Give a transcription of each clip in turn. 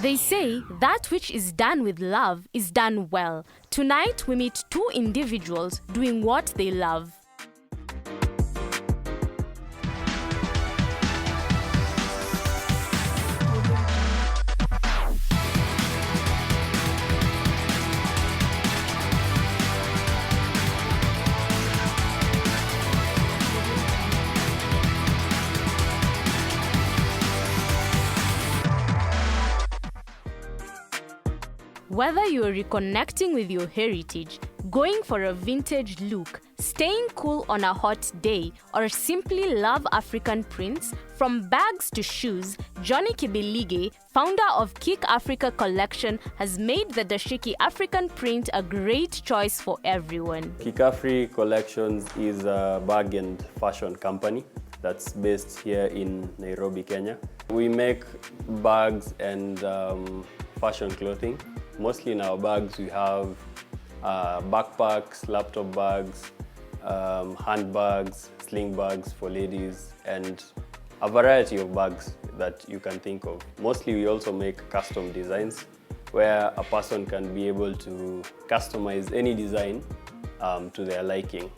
They say that which is done with love is done well. Tonight we meet two individuals doing what they love. Whether you are reconnecting with your heritage, going for a vintage look, staying cool on a hot day, or simply love African prints, from bags to shoes, Johnny Kibilige, founder of Kick Africa Collection, has made the dashiki African print a great choice for everyone. Kick Africa Collections is a bag and fashion company that's based here in Nairobi, Kenya. We make bags and fashion clothing. Mostly in our bags we have backpacks, laptop bags, handbags, sling bags for ladies, and a variety of bags that you can think of. Mostly we also make custom designs where a person can be able to customize any design to their liking.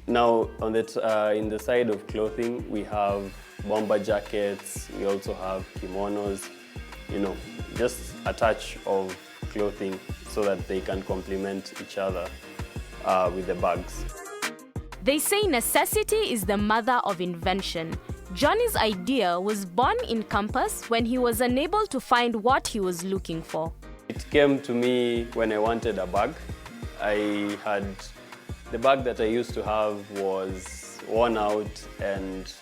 Now on in the side of clothing we have bomber jackets, we also have kimonos, just a touch of clothing so that they can complement each other with the bags. They say necessity is the mother of invention. Johnny's idea was born in campus when he was unable to find what he was looking for. It came to me when I wanted a bag. The bag that I used to have was worn out and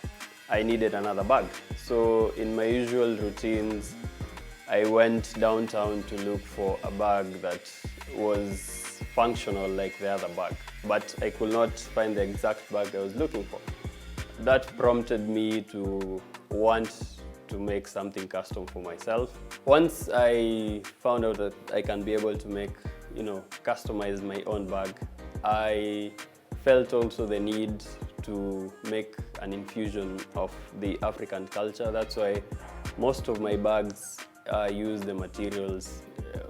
I needed another bag. So in my usual routines, I went downtown to look for a bag that was functional like the other bag, but I could not find the exact bag I was looking for. That prompted me to want to make something custom for myself. Once I found out that I can be able to make, customize my own bag, I felt also the need to make an infusion of the African culture. That's why most of my bags use the materials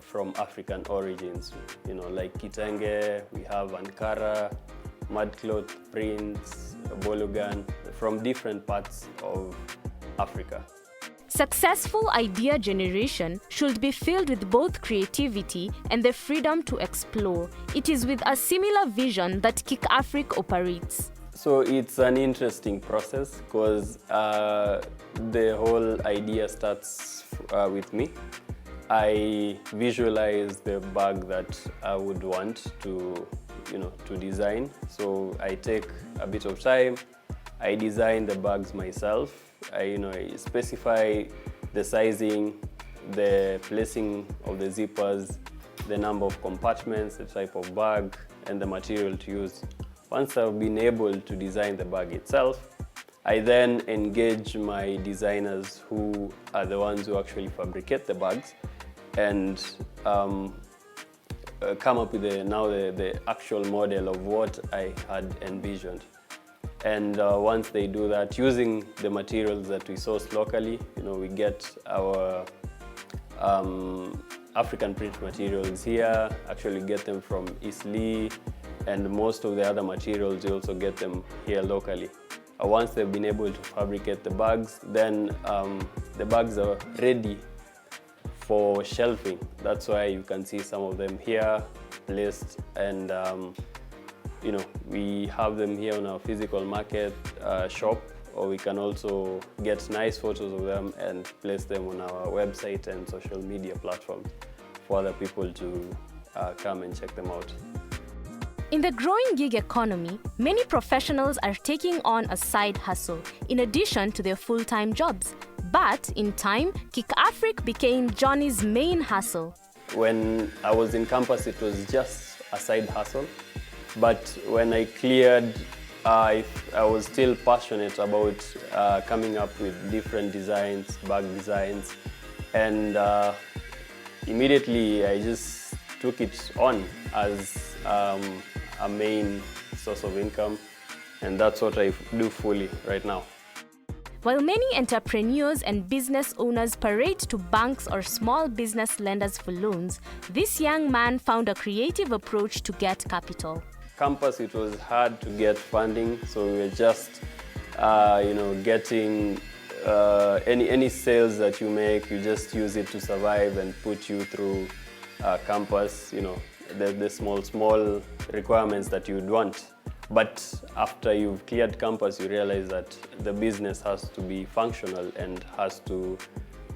from African origins, like kitenge, we have Ankara, mudcloth prints, bologan, from different parts of Africa. Successful idea generation should be filled with both creativity and the freedom to explore. It is with a similar vision that Kick Africa operates. So it's an interesting process because the whole idea starts with me. I visualize the bag that I would want to design. So I take a bit of time. I design the bags myself. I specify the sizing, the placing of the zippers, the number of compartments, the type of bag, and the material to use. Once I've been able to design the bag itself, I then engage my designers who are the ones who actually fabricate the bags and come up with the actual model of what I had envisioned. And once they do that, using the materials that we source locally, we get our African print materials here, actually get them from Eastleigh, and most of the other materials, we also get them here locally. Once they've been able to fabricate the bags, then the bags are ready for shelving. That's why you can see some of them here placed, and we have them here on our physical market shop, or we can also get nice photos of them and place them on our website and social media platforms for other people to come and check them out. In the growing gig economy, many professionals are taking on a side hustle in addition to their full-time jobs. But in time, Kick Africa became Johnny's main hustle. When I was in campus, it was just a side hustle. But when I cleared, I was still passionate about coming up with different designs, bag designs. And immediately I just took it on as a main source of income, and that's what I do fully right now. While many entrepreneurs and business owners parade to banks or small business lenders for loans, this young man found a creative approach to get capital. Campus, it was hard to get funding, so we were just, getting any sales that you make, you just use it to survive and put you through campus, the small requirements that you'd want. But after you've cleared campus, you realize that the business has to be functional and has to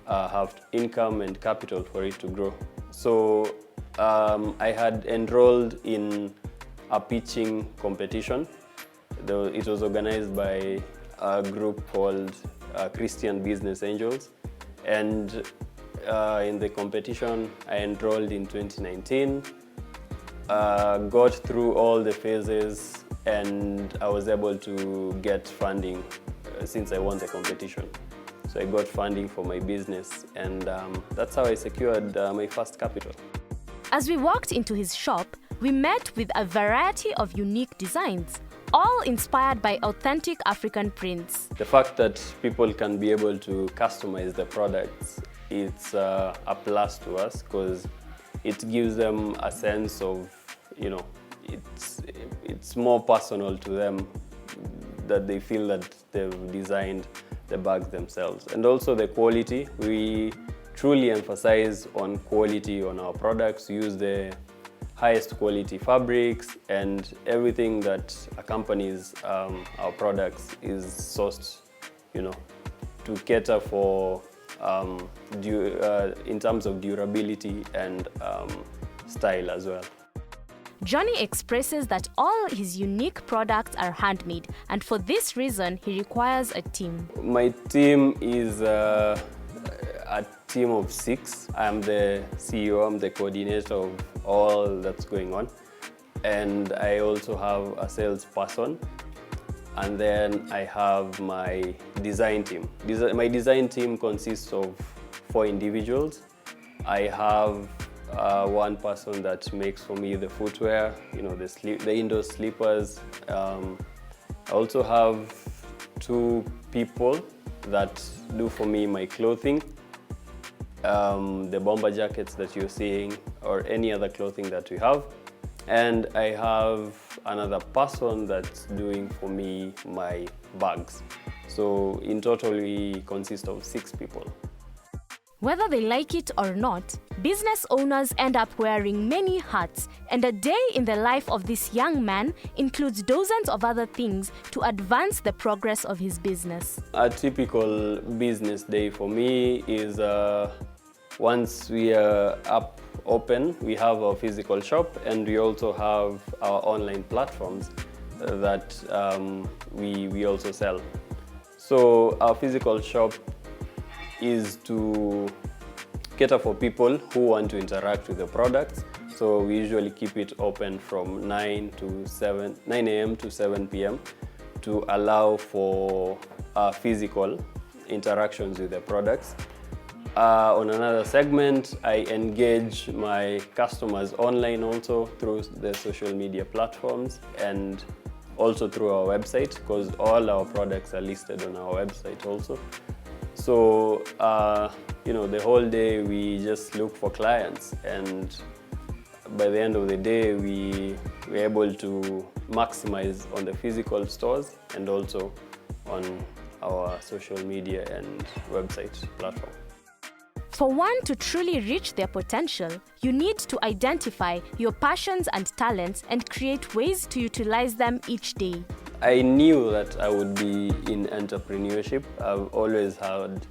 have income and capital for it to grow. So I had enrolled in a pitching competition. It was organized by a group called Christian Business Angels. And in the competition, I enrolled in 2019, got through all the phases, and I was able to get funding since I won the competition. So I got funding for my business, and that's how I secured my first capital. As we walked into his shop, we met with a variety of unique designs, all inspired by authentic African prints. The fact that people can be able to customize the products, it's a plus to us because it gives them a sense of, it's more personal to them, that they feel that they've designed the bags themselves. And also the quality, we truly emphasize on quality on our products. We use the highest quality fabrics, and everything that accompanies our products is sourced, to cater for in terms of durability and style as well. Johnny expresses that all his unique products are handmade, and for this reason, he requires a team. My team is a team of 6. I'm the CEO, I'm the coordinator of all that's going on. And I also have a salesperson. And then I have my design team. My design team consists of 4 individuals. I have one person that makes for me the footwear, the indoor slippers. I also have 2 people that do for me my clothing, the bomber jackets that you're seeing, or any other clothing that we have. And I have another person that's doing for me my bags. So in total, we consist of 6 people. Whether they like it or not, business owners end up wearing many hats, and a day in the life of this young man includes dozens of other things to advance the progress of his business. A typical business day for me is once we are open, we have our physical shop, and we also have our online platforms that we also sell. So our physical shop is to cater for people who want to interact with the products. So we usually keep it open from 9 a.m. to 7 p.m. to allow for physical interactions with the products. On another segment, I engage my customers online also through the social media platforms and also through our website, because all our products are listed on our website also. So, the whole day we just look for clients, and by the end of the day, we're able to maximize on the physical stores and also on our social media and website platform. For one to truly reach their potential, you need to identify your passions and talents and create ways to utilize them each day. I knew that I would be in entrepreneurship. I've always had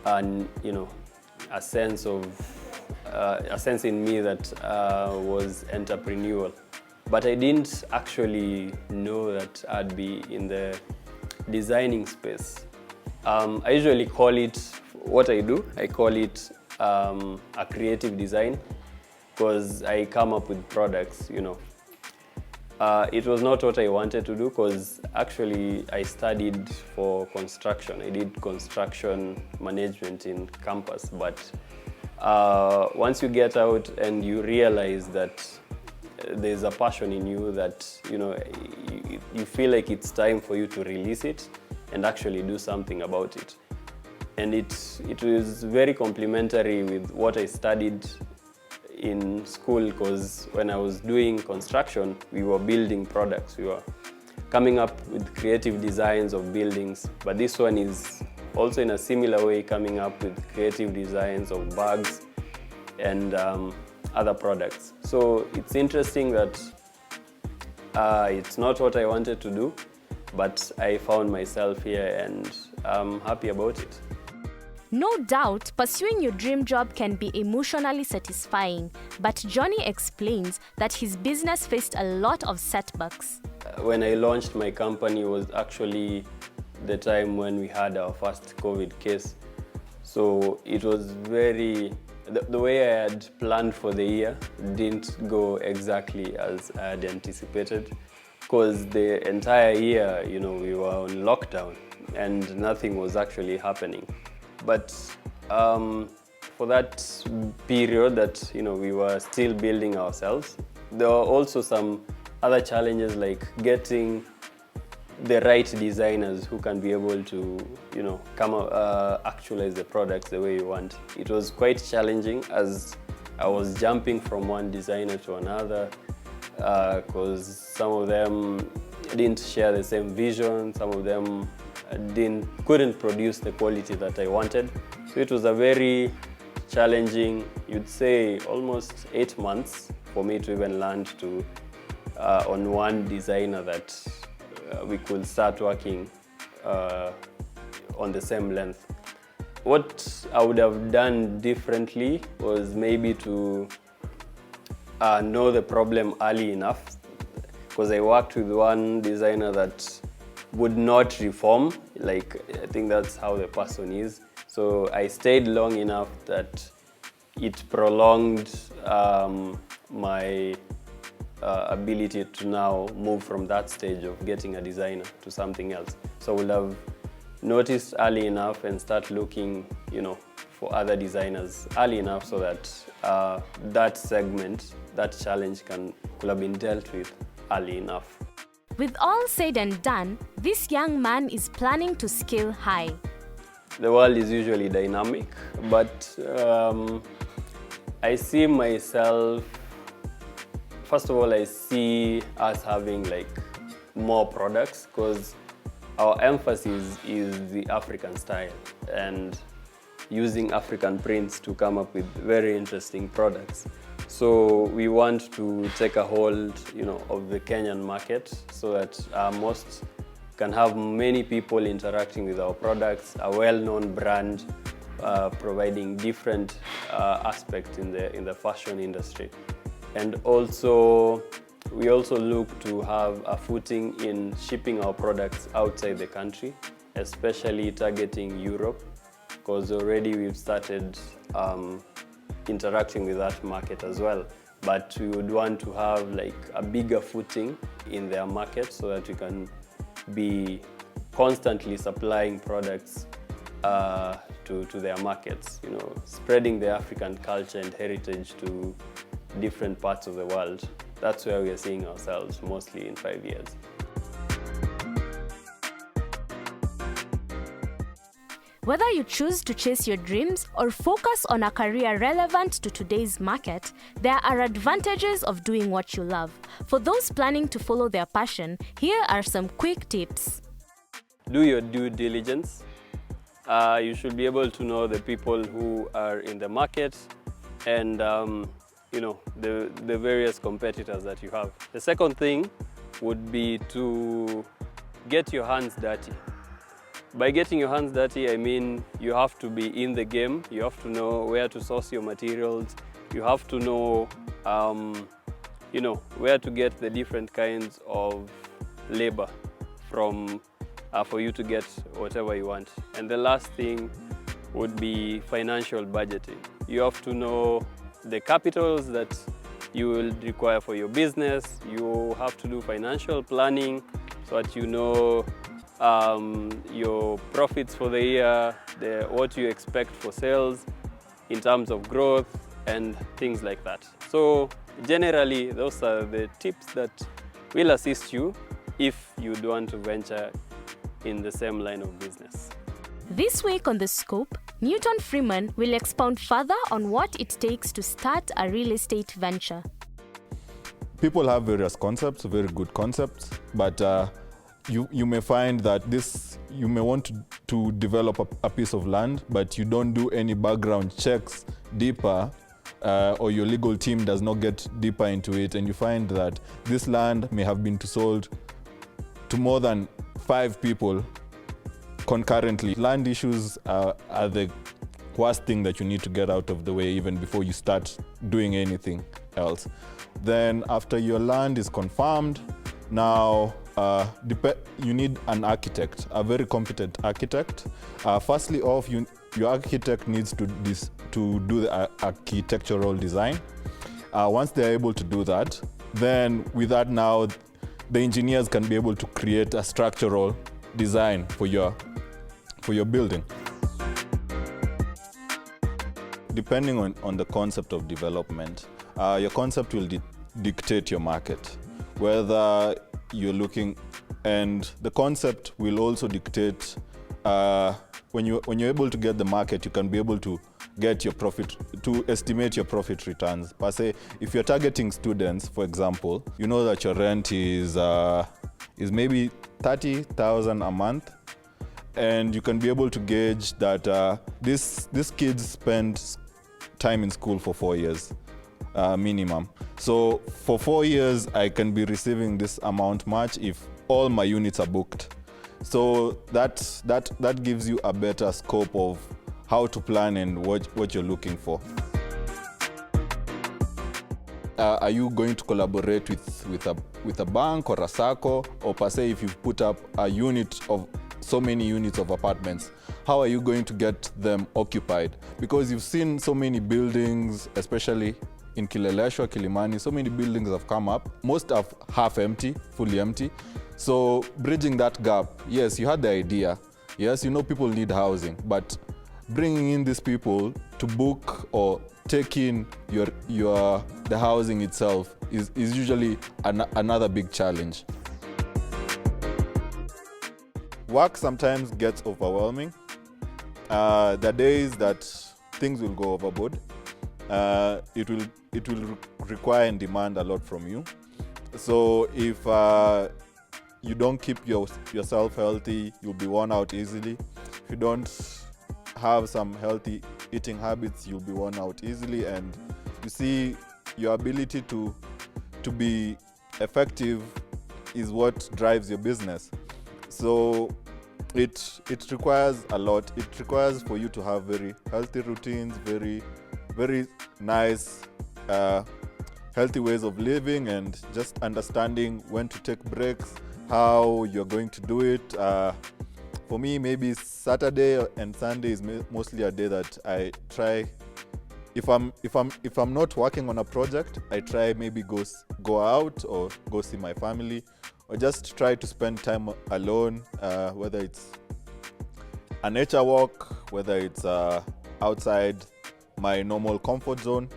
a sense in me that was entrepreneurial. But I didn't actually know that I'd be in the designing space. I usually call it, what I do, I call it a creative design, because I come up with products, It was not what I wanted to do, because actually I studied for construction. I did construction management in campus, but once you get out and you realize that there's a passion in you that, you feel like it's time for you to release it, and actually do something about it. And it was very complementary with what I studied in school, because when I was doing construction, we were building products. We were coming up with creative designs of buildings, but this one is also in a similar way coming up with creative designs of bags and other products. So it's interesting that it's not what I wanted to do, but I found myself here and I'm happy about it. No doubt, pursuing your dream job can be emotionally satisfying, but Johnny explains that his business faced a lot of setbacks. When I launched my company was actually the time when we had our first COVID case. So it was the way I had planned for the year didn't go exactly as I had anticipated, because the entire year, we were on lockdown and nothing was actually happening. But for that period that we were still building ourselves, there were also some other challenges, like getting the right designers who can be able to actualize the products the way you want. It was quite challenging as I was jumping from one designer to another, because some of them didn't share the same vision, some of them couldn't produce the quality that I wanted. So it was a very challenging, you'd say almost 8 months for me to even land to on one designer that we could start working on the same length. What I would have done differently was maybe to know the problem early enough, because I worked with one designer that would not reform. Like, I think that's how the person is. So I stayed long enough that it prolonged my ability to now move from that stage of getting a designer to something else. So I would have noticed early enough and start looking, for other designers early enough, so that that segment, that challenge could have been dealt with early enough. With all said and done, this young man is planning to scale high. The world is usually dynamic, but I see myself, first of all, I see us having more products, because our emphasis is the African style and using African prints to come up with very interesting products. So we want to take a hold, of the Kenyan market, so that most can have many people interacting with our products, a well-known brand, providing different aspects in the fashion industry. And also, we also look to have a footing in shipping our products outside the country, especially targeting Europe, because already we've started interacting with that market as well. But we would want to have a bigger footing in their market, so that we can be constantly supplying products to their markets, spreading the African culture and heritage to different parts of the world. That's where we are seeing ourselves mostly in 5 years. Whether you choose to chase your dreams or focus on a career relevant to today's market, there are advantages of doing what you love. For those planning to follow their passion, here are some quick tips. Do your due diligence. You should be able to know the people who are in the market and the various competitors that you have. The second thing would be to get your hands dirty. By getting your hands dirty, I mean you have to be in the game, you have to know where to source your materials, you have to know, where to get the different kinds of labor for you to get whatever you want. And the last thing would be financial budgeting. You have to know the capitals that you will require for your business. You have to do financial planning so that you know your profits for the year, what you expect for sales in terms of growth and things like that. So generally, those are the tips that will assist you if you want to venture in the same line of business. This week on The Scope, Newton Freeman will expound further on what it takes to start a real estate venture. People have various concepts, very good concepts, but you may find that you may want to develop a piece of land, but you don't do any background checks deeper, or your legal team does not get deeper into it, and you find that this land may have been sold to more than 5 people concurrently. Land issues are the worst thing that you need to get out of the way even before you start doing anything else. Then after your land is confirmed, now you need an architect, a very competent architect. Firstly off, your architect needs to do the architectural design. Once they're able to do that, then with that now, the engineers can be able to create a structural design for your building. Depending on the concept of development, your concept will dictate your market, whether you're looking, and the concept will also dictate when you're able to get the market, you can be able to get your profit, to estimate your profit returns. Per se, if you're targeting students, for example, you know that your rent is maybe 30,000 a month, and you can be able to gauge that these kids spend time in school for 4 years minimum. So for 4 years, I can be receiving this amount much if all my units are booked. So that gives you a better scope of how to plan and what you're looking for. Are you going to collaborate with a bank or a SACCO, or per se, if you put up a unit of so many units of apartments, how are you going to get them occupied? Because you've seen so many buildings, especially in Kileleshwa, Kilimani, so many buildings have come up. Most are half empty, fully empty. So bridging that gap, yes, you had the idea. Yes, you know people need housing, but bringing in these people to book or take in the housing itself is usually another big challenge. Work sometimes gets overwhelming. There are days that things will go overboard. It will require and demand a lot from you. So if you don't keep yourself healthy, you'll be worn out easily. If you don't have some healthy eating habits, you'll be worn out easily, and you see your ability to be effective is what drives your business. So it requires a lot. It requires for you to have very healthy routines, very, very nice, healthy ways of living, and just understanding when to take breaks, how you're going to do it. For me, maybe Saturday and Sunday is mostly a day that I try. If I'm not working on a project, I try maybe go out or go see my family, or just try to spend time alone, whether it's a nature walk, whether it's outside my normal comfort zone,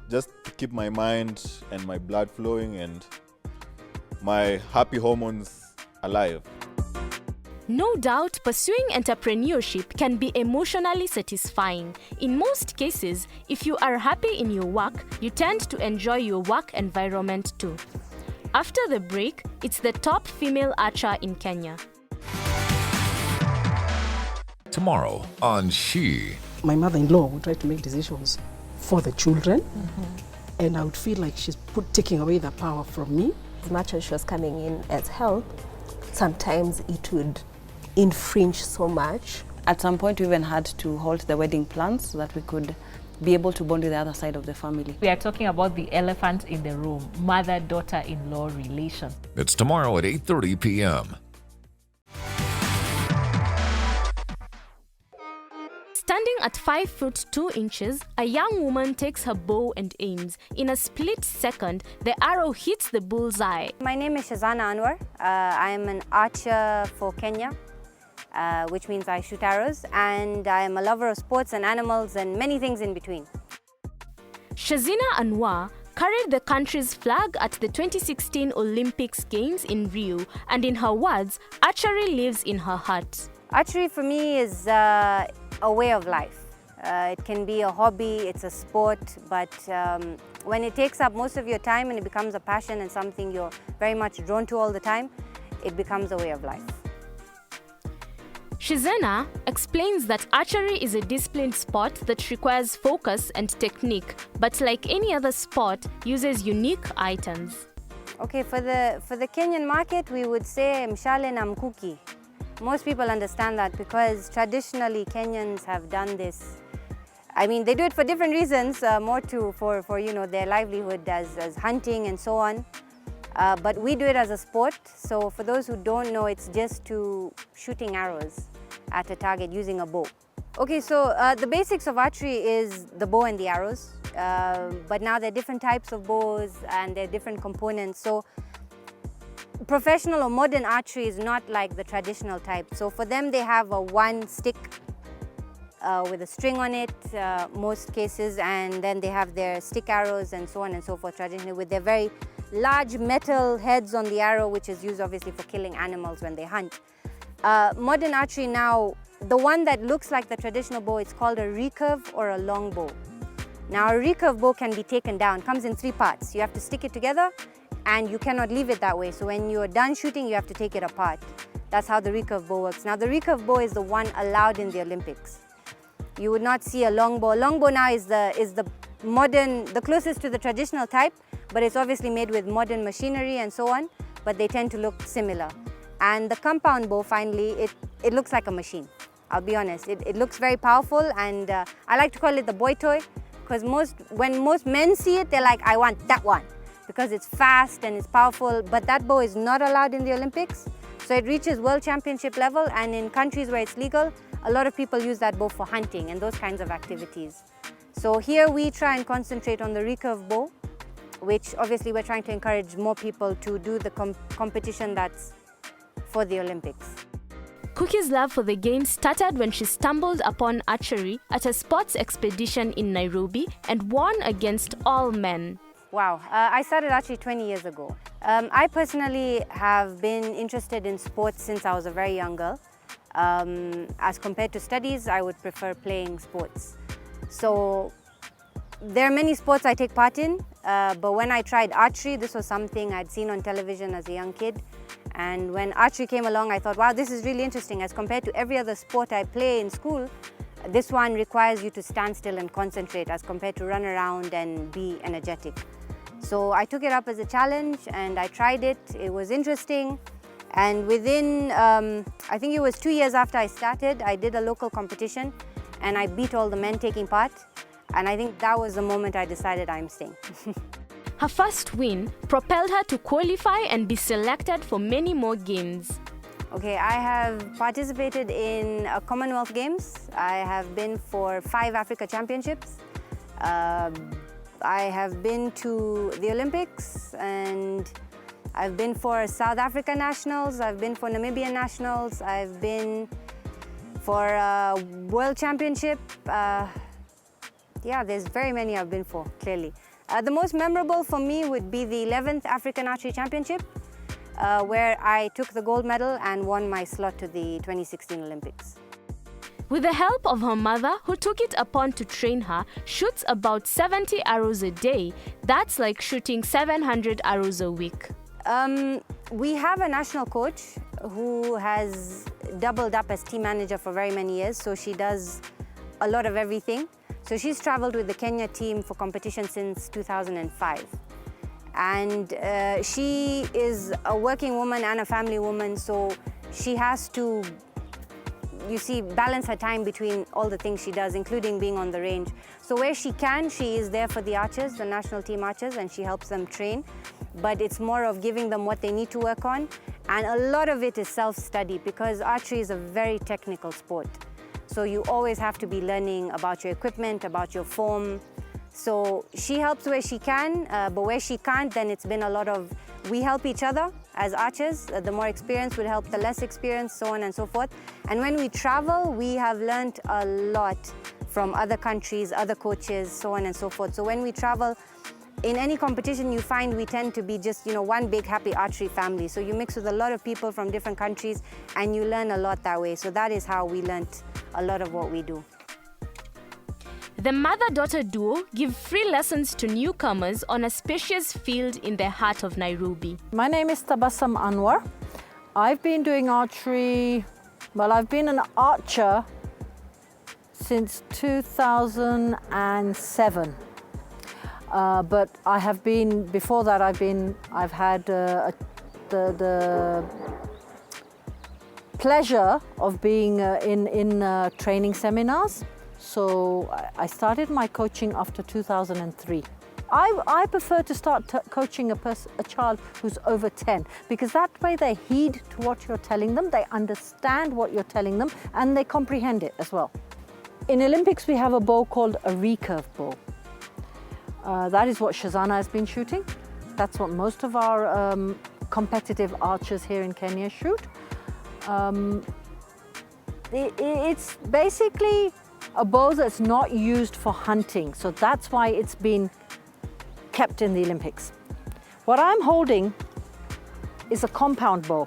just to keep my mind and my blood flowing and my happy hormones alive. No doubt, pursuing entrepreneurship can be emotionally satisfying. In most cases, if you are happy in your work, you tend to enjoy your work environment too. After the break, it's the top female archer in Kenya. Tomorrow on She. My mother-in-law would try to make decisions for the children, and I would feel like she's taking away the power from me. As much as she was coming in as help, sometimes it would infringe so much. At some point, we even had to halt the wedding plans so that we could be able to bond with the other side of the family. We are talking about the elephant in the room, mother-daughter-in-law relation. It's tomorrow at 8:30 p.m. Standing at 5'2" a young woman takes her bow and aims. In a split second, the arrow hits the bullseye. My name is Tabasam Anwar. I am an archer for Kenya, which means I shoot arrows, and I am a lover of sports and animals and many things in between. Shazina Anwar carried the country's flag at the 2016 Olympics Games in Rio, and in her words, archery lives in her heart. Archery for me is a way of life. It can be a hobby, it's a sport, but when it takes up most of your time and it becomes a passion and something you're very much drawn to all the time, it becomes a way of life. Shizena explains that archery is a disciplined sport that requires focus and technique, but like any other sport, uses unique items. Okay, for the Kenyan market, we would say mshale na mkuki. Most people understand that because traditionally Kenyans have done this. I mean, they do it for different reasons, more for you know, their livelihood as hunting and so on. But we do it as a sport. So for those who don't know, it's just to shooting arrows at a target using a bow. Okay, so the basics of archery is the bow and the arrows. But now there are different types of bows and there are different components. So professional or modern archery is not like the traditional type. So for them, they have a one stick with a string on it, most cases, and then they have their stick arrows and so on and so forth traditionally with their very large metal heads on the arrow, which is used obviously for killing animals when they hunt. Modern archery now, the one that looks like the traditional bow, it's called a recurve or a long bow. Now a recurve bow can be taken down, comes in 3 parts. You have to stick it together and you cannot leave it that way. So when you're done shooting, you have to take it apart. That's how the recurve bow works. Now the recurve bow is the one allowed in the Olympics. You would not see a long bow. Long bow now is the modern, the closest to the traditional type, but it's obviously made with modern machinery and so on, but they tend to look similar. And the compound bow, finally, it looks like a machine. I'll be honest, it looks very powerful, and I like to call it the boy toy, because when most men see it, they're like, I want that one, because it's fast and it's powerful, but that bow is not allowed in the Olympics. So it reaches world championship level, and in countries where it's legal, a lot of people use that bow for hunting and those kinds of activities. So here we try and concentrate on the recurve bow, which obviously we're trying to encourage more people to do the competition that's for the Olympics. Cookie's love for the game started when she stumbled upon archery at a sports expedition in Nairobi and won against all men. Wow, I started archery 20 years ago. I personally have been interested in sports since I was a very young girl. As compared to studies, I would prefer playing sports. So there are many sports I take part in, but when I tried archery, this was something I'd seen on television as a young kid. And when archery came along, I thought, wow, this is really interesting. As compared to every other sport I play in school, this one requires you to stand still and concentrate as compared to run around and be energetic. So I took it up as a challenge and I tried it. It was interesting. And within, I think it was 2 years after I started, I did a local competition and I beat all the men taking part. And I think that was the moment I decided I'm staying. Her first win propelled her to qualify and be selected for many more games. Okay, I have participated in Commonwealth Games. I have been for 5 Africa Championships. I have been to the Olympics, and I've been for South Africa Nationals, I've been for Namibian Nationals, I've been for World Championship. Yeah, there's very many I've been for, clearly. The most memorable for me would be the 11th African Archery Championship, where I took the gold medal and won my slot to the 2016 Olympics. With the help of her mother, who took it upon to train her, shoots about 70 arrows a day. That's like shooting 700 arrows a week. We have a national coach who has doubled up as team manager for very many years, so she does a lot of everything. So she's traveled with the Kenya team for competition since 2005. And she is a working woman and a family woman, so she has to, you see, balance her time between all the things she does, including being on the range. So where she can, she is there for the archers, the national team archers, and she helps them train. But it's more of giving them what they need to work on. And a lot of it is self-study, because archery is a very technical sport. So you always have to be learning about your equipment, about your form. So she helps where she can, but where she can't, then it's been a lot of, we help each other as archers. The more experienced will help the less experienced, so on and so forth. And when we travel, we have learned a lot from other countries, other coaches, so on and so forth. So when we travel, in any competition you find we tend to be just, one big happy archery family. So you mix with a lot of people from different countries and you learn a lot that way. So that is how we learnt a lot of what we do. The mother-daughter duo give free lessons to newcomers on a spacious field in the heart of Nairobi. My name is Tabasam Anwar. I've been doing archery, I've been an archer since 2007. But I have been, before that I've had the pleasure of being in training seminars. So I started my coaching after 2003. I prefer to start coaching a child who's over 10, because that way they heed to what you're telling them, they understand what you're telling them, and they comprehend it as well. In Olympics, we have a bow called a recurve bow. That is what Shazana has been shooting. That's what most of our competitive archers here in Kenya shoot. It's basically a bow that's not used for hunting, so that's why it's been kept in the Olympics. What I'm holding is a compound bow.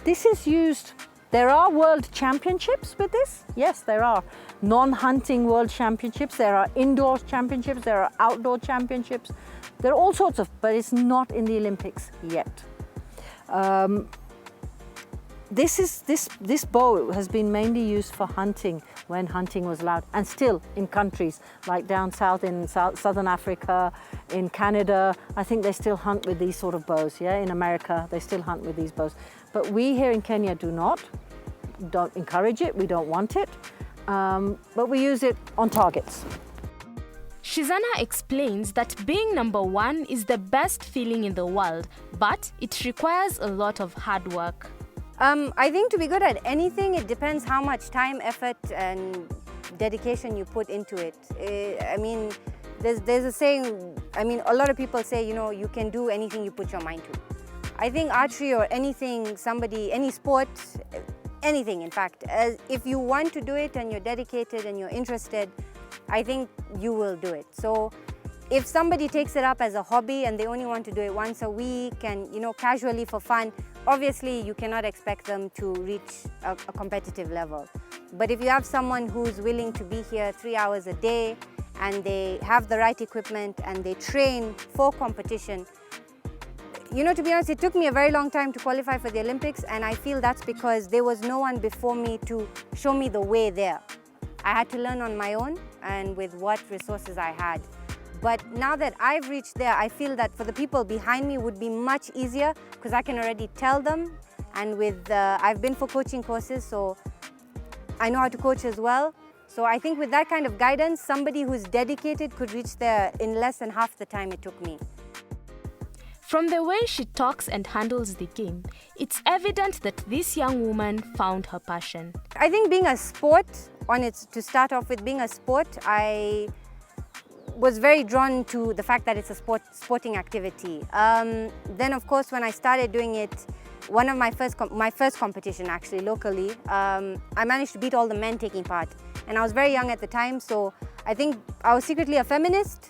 This is used, there are world championships with this. Yes, there are non-hunting world championships, there are indoor championships, there are outdoor championships. There are all sorts of, but it's not in the Olympics yet. This bow has been mainly used for hunting when hunting was allowed, and still in countries like down south in southern Africa, in Canada, I think they still hunt with these sort of bows. Yeah, in America they still hunt with these bows, but we here in Kenya don't encourage it. We don't want it, but we use it on targets. Shizana explains that being number one is the best feeling in the world, but it requires a lot of hard work. I think to be good at anything, it depends how much time, effort and dedication you put into it. I mean, there's a saying, a lot of people say, you can do anything you put your mind to. I think archery or anything, any sport, anything in fact, if you want to do it and you're dedicated and you're interested, I think you will do it. So if somebody takes it up as a hobby and they only want to do it once a week and, casually for fun, obviously you cannot expect them to reach a competitive level. But if you have someone who's willing to be here 3 hours a day and they have the right equipment and they train for competition, to be honest, it took me a very long time to qualify for the Olympics, and I feel that's because there was no one before me to show me the way there. I had to learn on my own and with what resources I had. But now that I've reached there, I feel that for the people behind me would be much easier because I can already tell them. And I've been for coaching courses, so I know how to coach as well. So I think with that kind of guidance, somebody who's dedicated could reach there in less than half the time it took me. From the way she talks and handles the game, it's evident that this young woman found her passion. I think being a sport, to start off with being a sport, I was very drawn to the fact that it's a sporting activity. Then of course when I started doing it, one of my first competition actually locally, I managed to beat all the men taking part. And I was very young at the time, so I think I was secretly a feminist,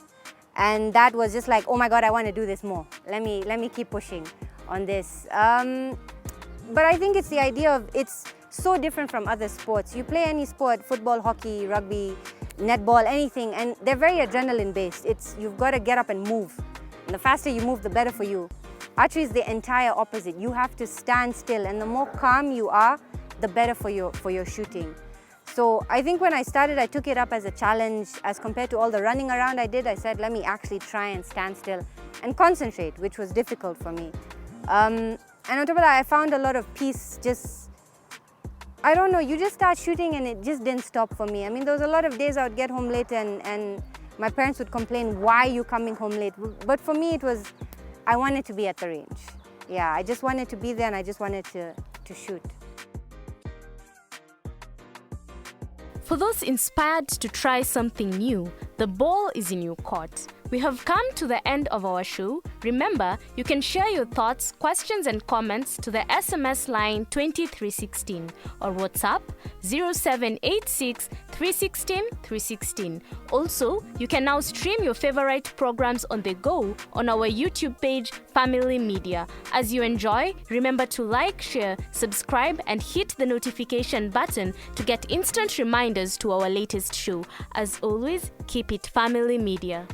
and that was just like, oh my God, I want to do this more. Let me keep pushing on this. But I think it's the idea of, it's so different from other sports. You play any sport, football, hockey, rugby, netball, anything, and they're very adrenaline based. You've got to get up and move. And the faster you move, the better for you. Archery is the entire opposite. You have to stand still, and the more calm you are, the better for your shooting. So I think when I started, I took it up as a challenge as compared to all the running around I did. I said, let me actually try and stand still and concentrate, which was difficult for me. And on top of that, I found a lot of peace. I don't know, you just start shooting and it just didn't stop for me. I mean, there was a lot of days I would get home late and my parents would complain, why are you coming home late? But for me, it was, I wanted to be at the range. Yeah, I just wanted to be there and I just wanted to shoot. For those inspired to try something new, The ball is in your court. We have come to the end of our show. Remember, you can share your thoughts, questions, and comments to the SMS line 20316 or WhatsApp 0786 316 316. Also, you can now stream your favorite programs on the go on our YouTube page, Family Media. As you enjoy, remember to like, share, subscribe, and hit the notification button to get instant reminders to our latest show. As always, keep it Family Media.